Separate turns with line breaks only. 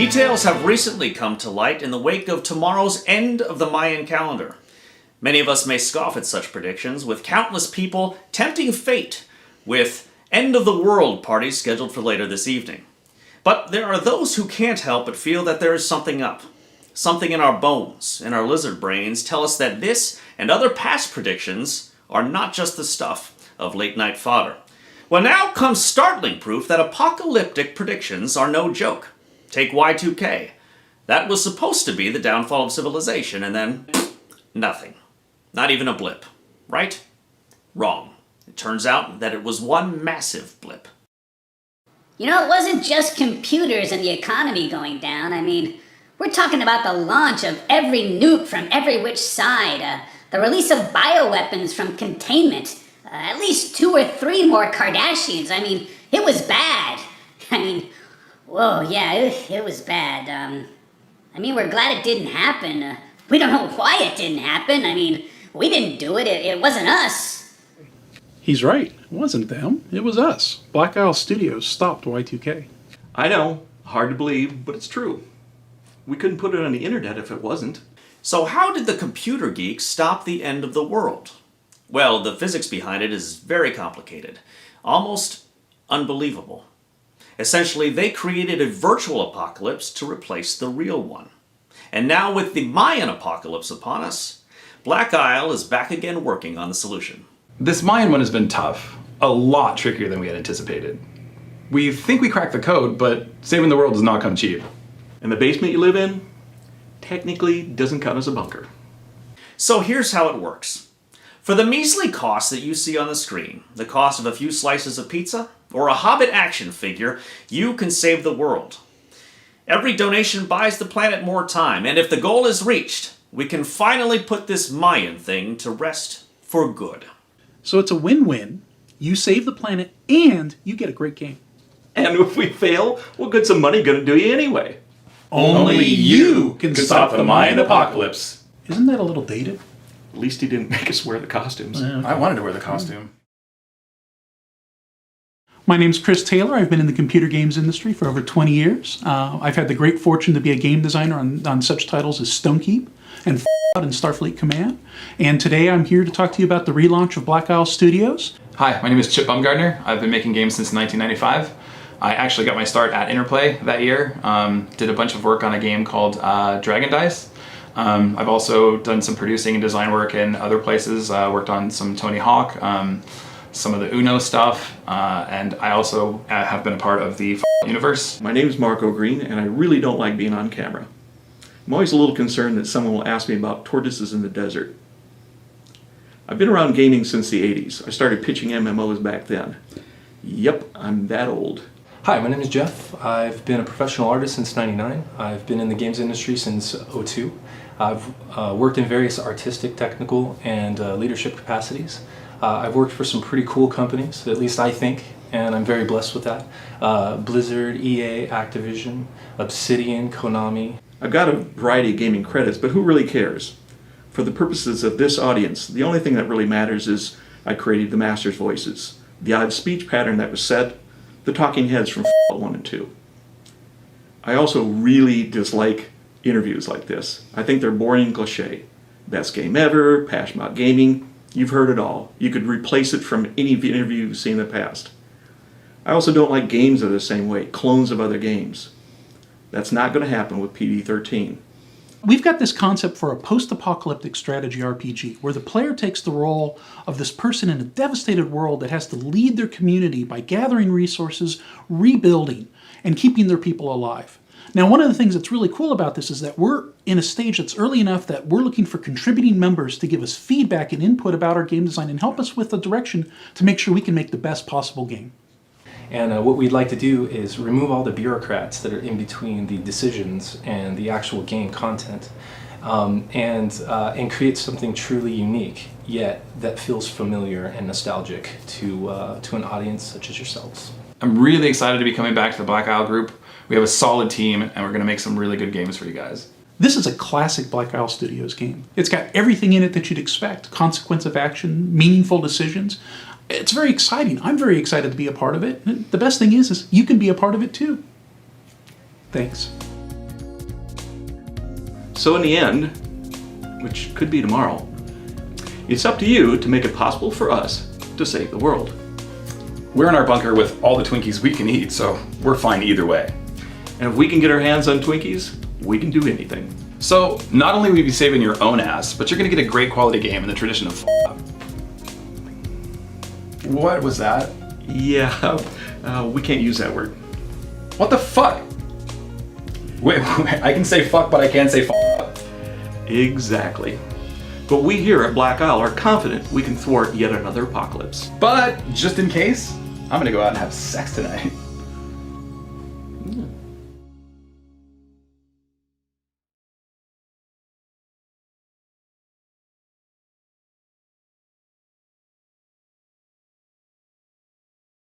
Details have recently come to light in the wake of tomorrow's end of the Mayan calendar. Many of us may scoff at such predictions, with countless people tempting fate with end-of-the-world parties scheduled for later this evening. But there are those who can't help but feel that there is something up. Something in our bones, in our lizard brains, tell us that this and other past predictions are not just the stuff of late-night fodder. Well, now comes startling proof that apocalyptic predictions are no joke. Take Y2K. That was supposed to be the downfall of civilization, and then nothing. Not even a blip. Right? Wrong. It turns out that it was one massive blip.
You know, it wasn't just computers and the economy going down. I mean, we're talking about the launch of every nuke from every which side, the release of bioweapons from containment, at least 2 or 3 more Kardashians. I mean, it was bad. I mean, whoa, yeah, it was bad. I mean, we're glad it didn't happen. We don't know why it didn't happen. I mean, we didn't do it. It wasn't us.
He's right. It wasn't them. It was us. Black Isle Studios stopped Y2K.
I know. Hard to believe, but it's true. We couldn't put it on the internet if it wasn't.
So how did the computer geeks stop the end of the world? Well, the physics behind it is very complicated. Almost unbelievable. Essentially, they created a virtual apocalypse to replace the real one. And now with the Mayan apocalypse upon us, Black Isle is back again working on the solution.
This Mayan one has been tough. A lot trickier than we had anticipated. We think we cracked the code, but saving the world does not come cheap.
And the basement you live in, technically doesn't count as a bunker.
So here's how it works. For the measly cost that you see on the screen, the cost of a few slices of pizza, or a Hobbit action figure, you can save the world. Every donation buys the planet more time, and if the goal is reached, we can finally put this Mayan thing to rest for good.
So it's a win-win. You save the planet and you get a great game.
And if we fail, what good's some money gonna do you anyway?
Only you can stop the Mayan
apocalypse.
Isn't that a little dated?
At least he didn't make us wear the costumes.
I wanted to wear the costume.
My name's Chris Taylor. I've been in the computer games industry for over 20 years. I've had the great fortune to be a game designer on such titles as Stonekeep and Fallout and Starfleet Command. And today I'm here to talk to you about the relaunch of Black Isle Studios.
Hi, my name is Chip Bumgardner. I've been making games since 1995. I actually got my start at Interplay that year. Did a bunch of work on a game called Dragon Dice. I've also done some producing and design work in other places. Worked on some Tony Hawk, some of the Uno stuff, and I also have been a part of the universe.
My name is Marco Green, and I really don't like being on camera. I'm always a little concerned that someone will ask me about tortoises in the desert. I've been around gaming since the 80s. I started pitching MMOs back then. Yep, I'm that old.
Hi, my name is Jeff. I've been a professional artist since '99. I've been in the games industry since '02. I've worked in various artistic, technical, and leadership capacities. I've worked for some pretty cool companies, at least I think, and I'm very blessed with that. Blizzard, EA, Activision, Obsidian, Konami.
I've got a variety of gaming credits, but who really cares? For the purposes of this audience, the only thing that really matters is I created the master's voices, the odd speech pattern that was said, the talking heads from Fallout 1 and 2. I also really dislike interviews like this. I think they're boring and cliche. Best game ever, passionate about gaming, you've heard it all. You could replace it from any interview you've seen in the past. I also don't like games that are the same way, clones of other games. That's not going to happen with PD-13.
We've got this concept for a post-apocalyptic strategy RPG where the player takes the role of this person in a devastated world that has to lead their community by gathering resources, rebuilding, and keeping their people alive. Now, one of the things that's really cool about this is that we're in a stage that's early enough that we're looking for contributing members to give us feedback and input about our game design and help us with the direction to make sure we can make the best possible game.
And what we'd like to do is remove all the bureaucrats that are in between the decisions and the actual game content, and create something truly unique, yet that feels familiar and nostalgic to an audience such as yourselves.
I'm really excited to be coming back to the Black Isle group. We have a solid team, and we're going to make some really good games for you guys.
This is a classic Black Isle Studios game. It's got everything in it that you'd expect. Consequence of action, meaningful decisions. It's very exciting. I'm very excited to be a part of it. The best thing is you can be a part of it too. Thanks.
So in the end, which could be tomorrow, it's up to you to make it possible for us to save the world.
We're in our bunker with all the Twinkies we can eat, so we're fine either way.
And if we can get our hands on Twinkies, we can do anything.
So not only will you be saving your own ass, but you're gonna get a great quality game in the tradition of What was that?
Yeah, we can't use that word.
What the fuck? Wait, I can say fuck, but I can't say f.
Exactly. But we here at Black Isle are confident we can thwart yet another apocalypse.
But just in case, I'm gonna go out and have sex tonight.